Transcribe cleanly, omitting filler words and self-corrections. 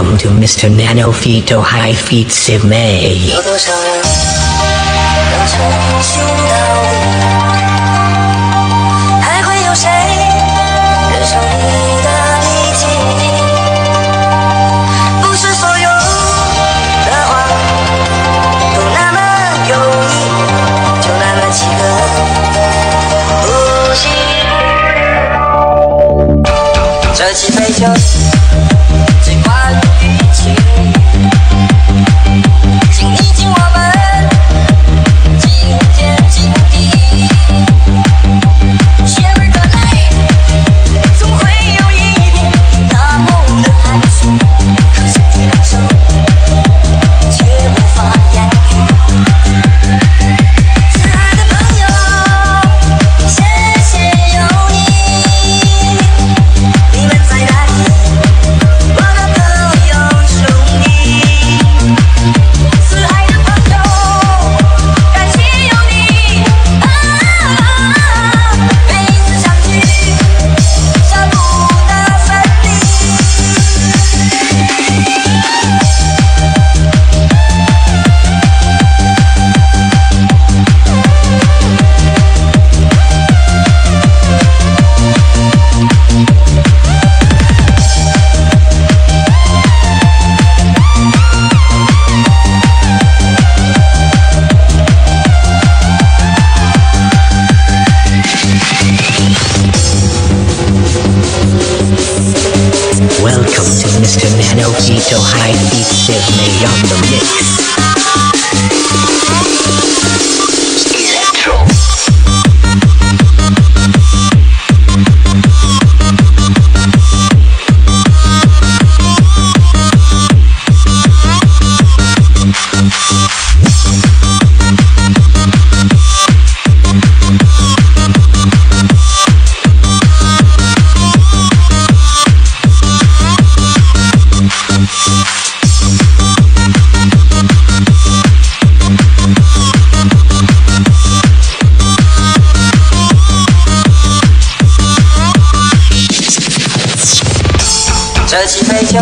Welcome to Mr. Nano Fito High Feet Siv May. 有多少人能称心道理？还会有谁忍受你的力气？不是所有的话都那么有意义，就那么几个呼吸。这几杯酒。 最关于情谊，请你敬我们今天敬地。Share the night， 总会有一天，那梦的汗水，可想去感受，却无法言语。亲爱的朋友，谢谢有你，你们在哪里？ Welcome to Mr. Nano Fito High Feet Siv May on the mix.这几杯酒。